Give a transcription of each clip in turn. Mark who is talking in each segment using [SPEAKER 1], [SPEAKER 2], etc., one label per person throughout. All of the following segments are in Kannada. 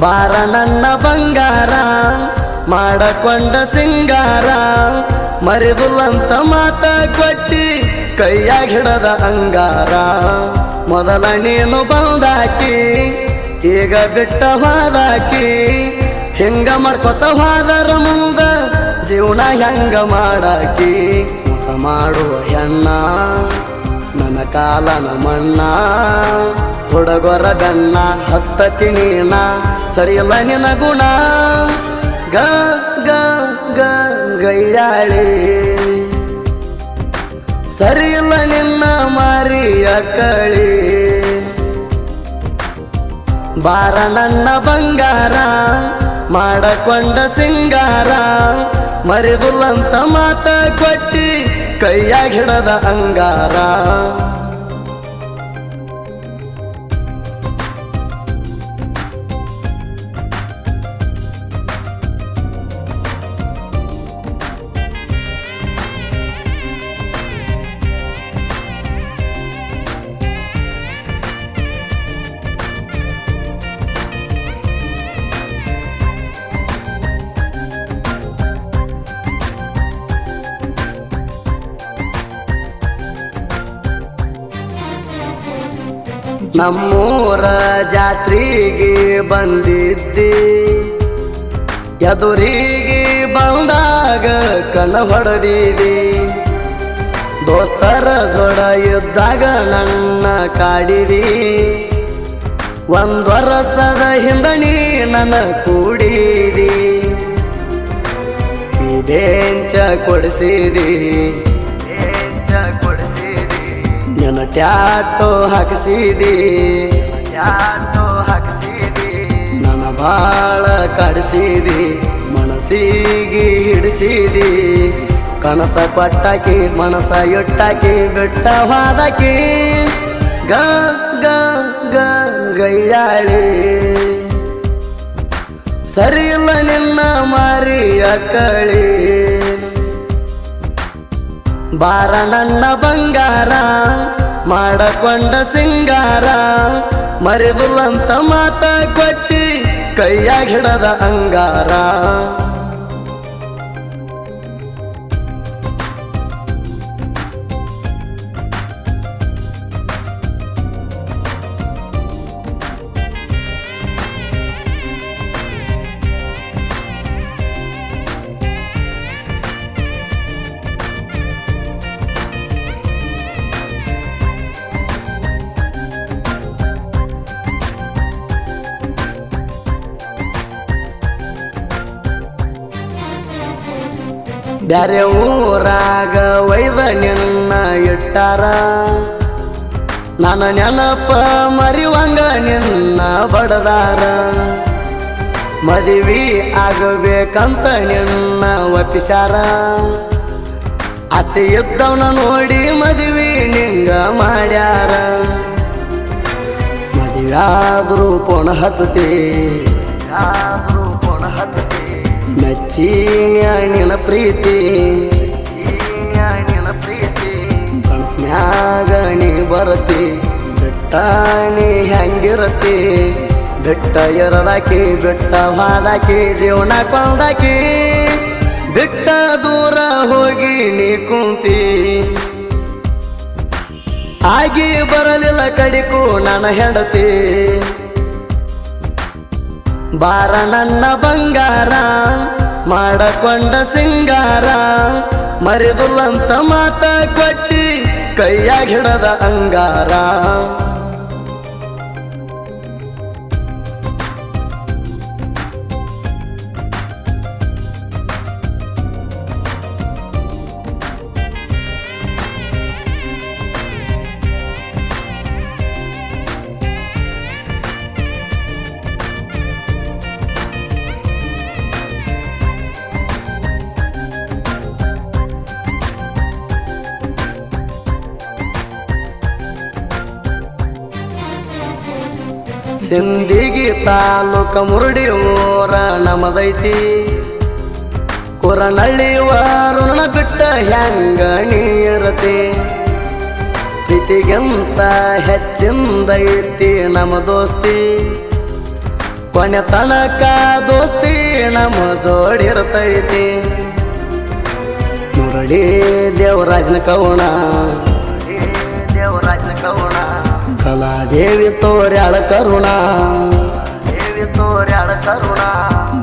[SPEAKER 1] ಬಾರ ನನ್ನ ಬಂಗಾರ ಮಾಡಕೊಂಡ ಸಿಂಗಾರ ಮರಿದುಲ್ಲಂತ ಮಾತ ಕೊಟ್ಟಿ ಕೈಯಾಗ ಹಿಡದ ಅಂಗಾರ ಮೊದಲ ನೀನು ಬಂದಾಕಿ ಈಗ ಬಿಟ್ಟ ಹೋದಾಕಿ ಹಿಂಗ ಮಾಡ್ಕೊತ ಹೋದರ ಮುಂದ ಜೀವನ ಹೆಂಗ ಮಾಡಾಕಿ ಮೋಸ ಮಾಡುವ ಹೆಣ್ಣ ನನ್ನ ಕಾಲನ ಮಣ್ಣ ಹುಡುಗರ ಬೆನ್ನ ಹತ್ತತಿ ನೀನ ಸರಿಯಲ್ಲ ನಿನ ಗುಣ ಗ ಗ ಗ ಗೈಯಾಳಿ ಸರಿಯಿಲ್ಲ ನಿನ್ನ ಮಾರಿಯ ಕಳಿ ಬಾರ ನನ್ನ ಬಂಗಾರ ಮಾಡಕೊಂಡ ಸಿಂಗಾರ ಮರಿದುಲ್ಲಂತ ಮಾತ ಕೊಟ್ಟಿ ಕೈಯಾಗ ಹಿಡದ ಅಂಗಾರ ನಮ್ಮೂರ ಜಾತ್ರೆಗೆ ಬಂದಿದ್ದಿ ಎದುರಿಗೆ ಬಂದಾಗ ಕಣ ಹೊಡೆದಿದಿ ದೋಸ್ತರ ಜೋಡ ಇದ್ದಾಗ ನನ್ನ ಕಾಡಿದಿ ಒಂದು ವರ್ಷದ ಹಿಂದ ನೀ ನನ್ನ ಕೂಡಿದಿ ಈ ಬೆಂಚ ಕೊಡಿಸಿದಿ ನಿನ್ನ ಟ್ಯಾಟೋ ಹಾಕಿಸಿದಿ ನನ್ನ ಬಾಳ ಕಾಡಿಸಿದಿ ಮನಸ್ಸಿಗೆ ಹಿಡಿಸಿದಿ ಕನಸ ಕೊಟ್ಟಾಕಿ ಮನಸ ಇಟ್ಟಾಕಿ ಬಿಟ್ಟ ಹೋದಾಕಿ ಗ ಗ ಗ ಗೈಯಾಳಿ ಸರಿಯಿಲ್ಲ ನಿನ್ನ ಮಾರಿಯ ಕಳಿ ಬಾರ ನನ್ನ ಬಂಗಾರ ಮಾಡಕೊಂಡ ಸಿಂಗಾರ ಮರಿದುಲ್ಲಂತ ಮಾತ ಕೊಟ್ಟಿ ಕೈಯಾಗ ಹಿಡದ ಅಂಗಾರ ಬ್ಯಾರೆ ಊರಾಗ ಒಯ್ದ ನಿನ್ನ ಇಟ್ಟಾರ ನನ್ನ ನೆನಪ ಮರಿವಂಗ ನಿನ್ನ ಬಡದಾರ ಮದುವೆ ಆಗಬೇಕಂತ ನಿನ್ನ ಒಪ್ಪಿಸ್ಯಾರ ಅತ್ತೆ ಇದ್ದವನ ನೋಡಿ ಮದುವೆ ನಿಂಗ ಮಾಡ್ಯಾರ ಮದುವೆ ಆದ್ರೂ ಪೋಣ ಹತ್ತತಿ ಮೆಚ್ಚಿನ ಪ್ರೀತಿ ಕನಸ್ನ್ಯಾಗ ನೀ ಬರತಿ ಬಿಟ್ಟ ನೀ ಹೆಂಗಿರತಿ ಬಿಟ್ಟ ಇರದಾಕಿ ಬಿಟ್ಟ ಹಾದಾಕಿ ಜೀವನ ಕೊಂದಾಕಿ ಬಿಟ್ಟ ದೂರ ಹೋಗಿ ನೀ ಕುಂತಿ ಆಗಿ ಬರಲಿಲ್ಲ ಕಡಿಕು ನನ್ನ ಹೆಂಡತಿ ಬಾರ ನನ್ನ ಬಂಗಾರ ಮಾಡಕೊಂಡ ಸಿಂಗಾರ ಮರಿದುಲ್ಲಂತ ಮಾತ ಕೊಟ್ಟಿ ಕೈಯಾಗ ಹಿಡದ ಅಂಗಾರ ಸಿಂದಗಿ ತಾಲೂಕ ಮುರುಡಿ ಊರ ನಮದೈತಿ ಕೊರನಳ್ಳಿ ವಾರುಣ ಬಿಟ್ಟ ಹೆಂಗ ನೀರತಿ ಪ್ರೀತಿಗಿಂತ ಹೆಚ್ಚಿಂದೈತಿ ನಮ್ಮ ದೋಸ್ತಿ ಕೊನೆ ತನಕ ದೋಸ್ತಿ ನಮ್ಮ ಜೋಡಿರ್ತೈತಿ ಮುರಳಿ ದೇವರಾಜನ ಕವಣ ಕಲಾದೇವಿ ತೋರ್ಯಾಳ ಕರುಣ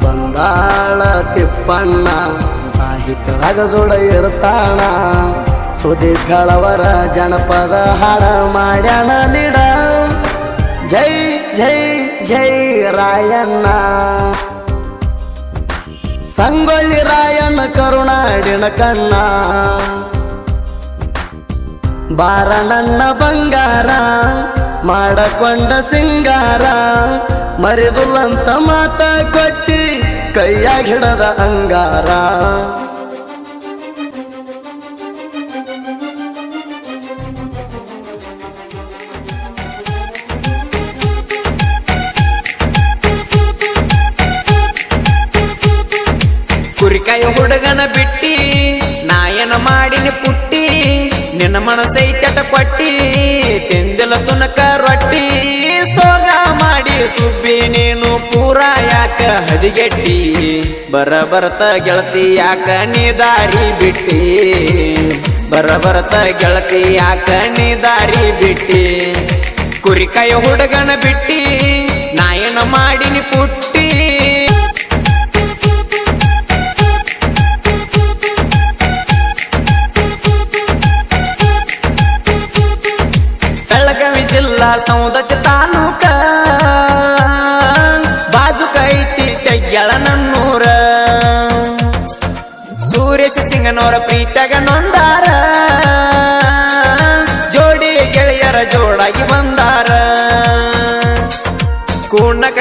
[SPEAKER 1] ಬಂದಾಳ ತಿಪ್ಪಣ್ಣ ಸಾಹಿತ್ಯದಾಗ ಜೋಡ ಇರ್ತಾಣ ಸುದೀಪ್ ಹೇಳವರ ಜನಪದ ಹಾಡ ಮಾಡ್ಯಾಣ ಲೀಡ ಜೈ ಜೈ ಜೈ ರಾಯಣ್ಣ ಸಂಗೊಳ್ಳಿ ರಾಯಣ್ಣ ಕರುಣಾಡಿನ ಕಣ್ಣ ಬಾರ ನನ್ನ ಬಂಗಾರ ಮಾಡಕೊಂಡ ಸಿಂಗಾರ ಮರಿದುಲ್ಲಂತ ಮಾತ ಕೊಟ್ಟಿ ಕೈಯಾಗ ಹಿಡದ ಅಂಗಾರ
[SPEAKER 2] ಕುರಿಕಾಯಿ ಹುಡುಗನ ಬಿಟ್ಟಿ ನಾಯನ ಮಾಡಿನ ಪುಟ್ಟಿ ನಿನ್ನ ಮನಸೈತಟ ಕೊಟ್ಟಿ ತಿಂದಿಲ ತುನಕ ರೊಟ್ಟಿ ಸೋಗ ಮಾಡಿ ಸುಬ್ಬಿ ನೀನು ಪೂರ ಯಾಕ ಹದಿಗೆಟ್ಟಿ ಬರಬರ್ತ ಗೆಳತಿ ಯಾಕ ನೀ ದಾರಿ ಬಿಟ್ಟಿ ಬರಬರ್ತ ಗೆಳತಿ ಯಾಕ ನೀ ದಾರಿ ಬಿಟ್ಟಿ ಕುರಿಕಾಯಿ ಹುಡುಗನ ಬಿಟ್ಟಿ ನಾಯನ ಮಾಡಿನ ಪುಟ್ಟಿ ಬೆಳಗಾವಿ ಜಿಲ್ಲಾ ಸೌದತ್ತಿ ತಾಲೂಕ ಬಾಜುಕ ಐತಿ ತೆಗ್ಯಾಳ ನನ್ನೂರ ಸುರೇಶ ಸಿಂಗನವರ ಪ್ರೀತ್ಯಾಗ ನೊಂದಾರ ಜೋಡಿ ಗೆಳೆಯರ ಜೋಡಾಗಿ ಬಂದಾರ ಕೂರ್ಣಕ